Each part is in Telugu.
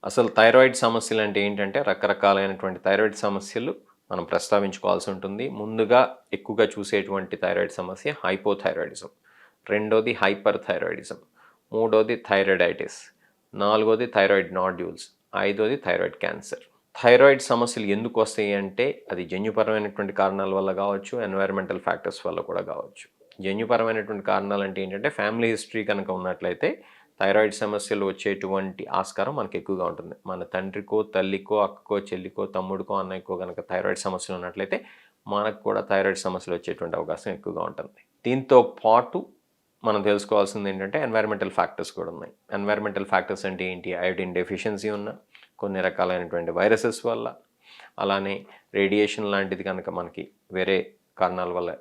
అసలు థైరాయిడ్ సమస్యలు అంటే ఏంటంటే రకరకాలైనటువంటి థైరాయిడ్ సమస్యలు మనం ప్రస్తావించుకోవాల్సి ఉంటుంది. ముందుగా ఎక్కువగా చూసేటువంటి థైరాయిడ్ సమస్య హైపోథైరాయిడిజం. రెండోది హైపర్ థైరాయిడిజం. మూడోది థైరాయిడైటిస్. నాలుగోది థైరాయిడ్ నాడ్యూల్స్. ఐదోది థైరాయిడ్ క్యాన్సర్. థైరాయిడ్ సమస్యలు ఎందుకు వస్తాయి అంటే అది జన్యుపరమైనటువంటి కారణాల వల్ల కావచ్చు, ఎన్వైరన్మెంటల్ ఫ్యాక్టర్స్ వల్ల కూడా కావచ్చు. జన్యుపరమైనటువంటి కారణాలు అంటే ఏంటంటే ఫ్యామిలీ హిస్టరీ కనుక ఉన్నట్లయితే థైరాయిడ్ సమస్యలు వచ్చేటువంటి ఆస్కారం మనకు ఎక్కువగా ఉంటుంది. మన తండ్రికో, తల్లికో, అక్కకో, చెల్లికో, తమ్ముడికో, అన్నయ్యకో కనుక థైరాయిడ్ సమస్యలు ఉన్నట్లయితే మనకు కూడా థైరాయిడ్ సమస్యలు వచ్చేటువంటి అవకాశం ఎక్కువగా ఉంటుంది. దీంతో పాటు మనం తెలుసుకోవాల్సింది ఏంటంటే ఎన్వైరన్మెంటల్ ఫ్యాక్టర్స్ కూడా ఉన్నాయి. ఎన్వైరన్మెంటల్ ఫ్యాక్టర్స్ అంటే ఏంటి? అయోడిన్ డెఫిషియన్సీ ఉన్న, కొన్ని రకాలైనటువంటి వైరసెస్ వల్ల, అలానే రేడియేషన్ లాంటిది కనుక మనకి వేరే కారణాల వల్ల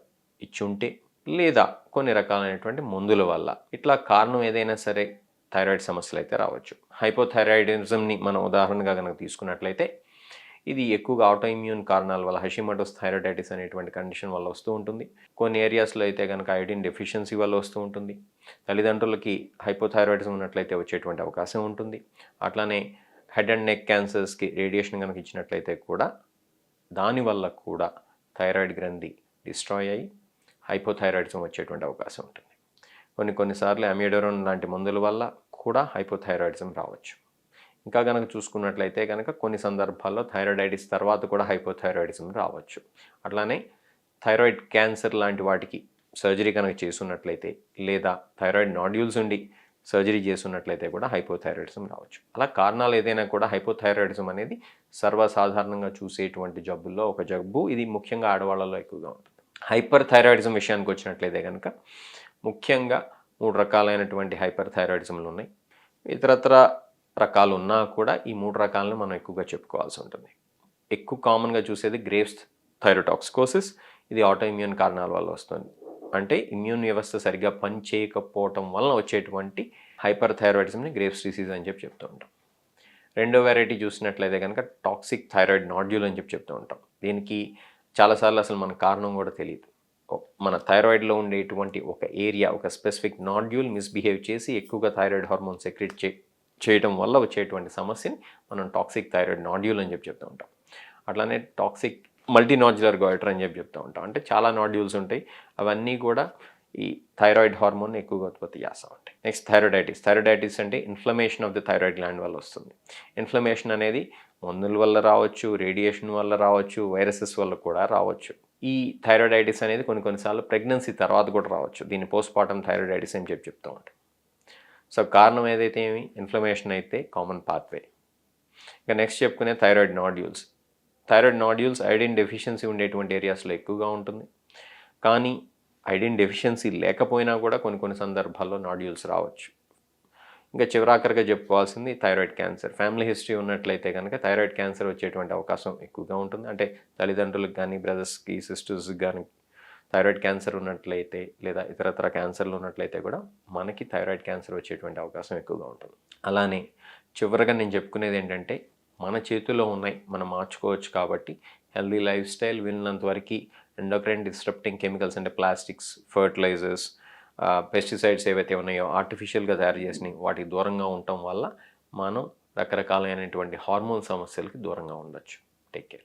ఇచ్చి ఉంటే, లేదా కొన్ని రకాలైనటువంటి మందుల వల్ల, ఇట్లా కారణం ఏదైనా సరే థైరాయిడ్ సమస్యలు అయితే రావచ్చు. హైపోథైరాయిడిజంని మనం ఉదాహరణగా కనుక తీసుకున్నట్లయితే ఇది ఎక్కువగా ఆటోఇమ్యూన్ కారణాల వల్ల హషిమోటోస్ థైరాయిడైటిస్ అనేటువంటి కండిషన్ వల్ల వస్తూ ఉంటుంది. కొన్ని ఏరియాస్లో అయితే కనుక అయోడిన్ డెఫిషియన్సీ వల్ల వస్తూ ఉంటుంది. తల్లిదండ్రులకి హైపోథైరాయిడిజం ఉన్నట్లయితే వచ్చేటువంటి అవకాశం ఉంటుంది. అట్లానే హెడ్ అండ్ నెక్ క్యాన్సర్స్కి రేడియేషన్ కనుక ఇచ్చినట్లయితే కూడా దానివల్ల కూడా థైరాయిడ్ గ్రంథి డిస్ట్రాయ్ అయ్యి హైపోథైరాయిడిజం వచ్చేటువంటి అవకాశం ఉంటుంది. కొన్నిసార్లు అమియోడోరోన్ లాంటి మందుల వల్ల కూడా హైపోథైరాయిడిజం రావచ్చు. ఇంకా కనుక చూసుకున్నట్లయితే కనుక కొన్ని సందర్భాల్లో థైరాయిడైటిస్ తర్వాత కూడా హైపోథైరాయిడిజం రావచ్చు. అట్లానే థైరాయిడ్ క్యాన్సర్ లాంటి వాటికి సర్జరీ కనుక చేసున్నట్లయితే, లేదా థైరాయిడ్ నాడ్యూల్స్ ఉండి సర్జరీ చేసున్నట్లయితే కూడా హైపోథైరాయిడిజం రావచ్చు. అలా కారణాలు ఏదైనా కూడా హైపోథైరాయిడిజం అనేది సర్వసాధారణంగా చూసేటువంటి జబ్బుల్లో ఒక జబ్బు. ఇది ముఖ్యంగా ఆడవాళ్ళలో ఎక్కువగా ఉంటుంది. హైపర్ థైరాయిడిజం విషయానికి వచ్చినట్లయితే కనుక ముఖ్యంగా 3 రకాలైనటువంటి హైపర్ థైరాయిడిజంలు ఉన్నాయి. ఇతరత్ర రకాలు ఉన్నా కూడా ఈ 3 రకాలను మనం ఎక్కువగా చెప్పుకోవాల్సి ఉంటుంది. ఎక్కువ కామన్గా చూసేది గ్రేవ్స్ థైరోటాక్సికోసిస్. ఇది ఆటోఇమ్యూన్ కారణాల వల్ల వస్తుంది. అంటే ఇమ్యూన్ వ్యవస్థ సరిగ్గా పనిచేయకపోవటం వలన వచ్చేటువంటి హైపర్ థైరాయిడిజంని గ్రేవ్స్ డిసీజ్ అని చెప్తూ ఉంటాం. రెండో వెరైటీ చూసినట్లయితే కనుక టాక్సిక్ థైరాయిడ్ నాడ్యూల్ అని చెప్తూ ఉంటాం. దీనికి చాలాసార్లు అసలు మన కారణం కూడా తెలియదు. మన థైరాయిడ్లో ఉండేటువంటి ఒక ఏరియా, ఒక స్పెసిఫిక్ నాడ్యూల్ మిస్బిహేవ్ చేసి ఎక్కువగా థైరాయిడ్ హార్మోన్ సెక్రెట్ చేయడం వల్ల వచ్చేటువంటి సమస్యని మనం టాక్సిక్ థైరాయిడ్ నాడ్యూల్ అని చెప్తూ ఉంటాం. అట్లానే టాక్సిక్ మల్టీనాడ్యులర్ గాయిటర్ అని చెప్తూ ఉంటాం. అంటే చాలా నాడ్యూల్స్ ఉంటాయి, అవన్నీ కూడా ఈ థైరాయిడ్ హార్మోన్ ఎక్కువగా ఉత్పత్తి చేస్తూ ఉంటాయి. Next thyroiditis. థైరాయిడైటిస్ అంటే inflammation of the thyroid gland వల్ల వస్తుంది. ఇన్ఫ్లమేషన్ అనేది మందుల వల్ల రావచ్చు, రేడియేషన్ వల్ల రావచ్చు, వైరసెస్ వల్ల కూడా రావచ్చు. ఈ థైరాయిడైటిస్ అనేది కొన్నిసార్లు ప్రెగ్నెన్సీ తర్వాత కూడా రావచ్చు. దీన్ని పోస్ట్పార్టమ్ థైరాయిడైటిస్ అని చెప్తూ ఉంటాం. సో కారణం ఏదైతే ఇన్ఫ్లమేషన్ అయితే కామన్ పాత్వే. ఇంకా నెక్స్ట్ చెప్పుకునే thyroid nodules. Thyroid nodules iodine deficiency ఉండేటువంటి ఏరియాస్లో ఎక్కువగా ఉంటుంది. కానీ అయోడిన్ డెఫిషియన్సీ లేకపోయినా కూడా కొన్ని సందర్భాల్లో నాడ్యూల్స్ రావచ్చు. ఇంకా చివరాఖరిగా చెప్పుకోవాల్సింది థైరాయిడ్ క్యాన్సర్. ఫ్యామిలీ హిస్టరీ ఉన్నట్లయితే కనుక థైరాయిడ్ క్యాన్సర్ వచ్చేటువంటి అవకాశం ఎక్కువగా ఉంటుంది. అంటే తల్లిదండ్రులకు కానీ, బ్రదర్స్కి, సిస్టర్స్కి కానీ థైరాయిడ్ క్యాన్సర్ ఉన్నట్లయితే, లేదా ఇతరత్ర క్యాన్సర్లు ఉన్నట్లయితే కూడా మనకి థైరాయిడ్ క్యాన్సర్ వచ్చేటువంటి అవకాశం ఎక్కువగా ఉంటుంది. అలానే చివరగా నేను చెప్పుకునేది ఏంటంటే మన చేతుల్లో ఉన్నాయి, మనం మార్చుకోవచ్చు. కాబట్టి హెల్దీ లైఫ్ స్టైల్, వీళ్ళినంత వరకు ఎండోక్రైన్ డిస్రప్టింగ్ కెమికల్స్ అంటే ప్లాస్టిక్స్, ఫర్టిలైజర్స్, పెస్టిసైడ్స్ ఏవైతే ఉన్నాయో ఆర్టిఫిషియల్గా తయారు చేసినవి వాటికి దూరంగా ఉండటం వల్ల మనం రకరకాలైనటువంటి హార్మోన్ సమస్యలకి దూరంగా ఉండొచ్చు. Take care.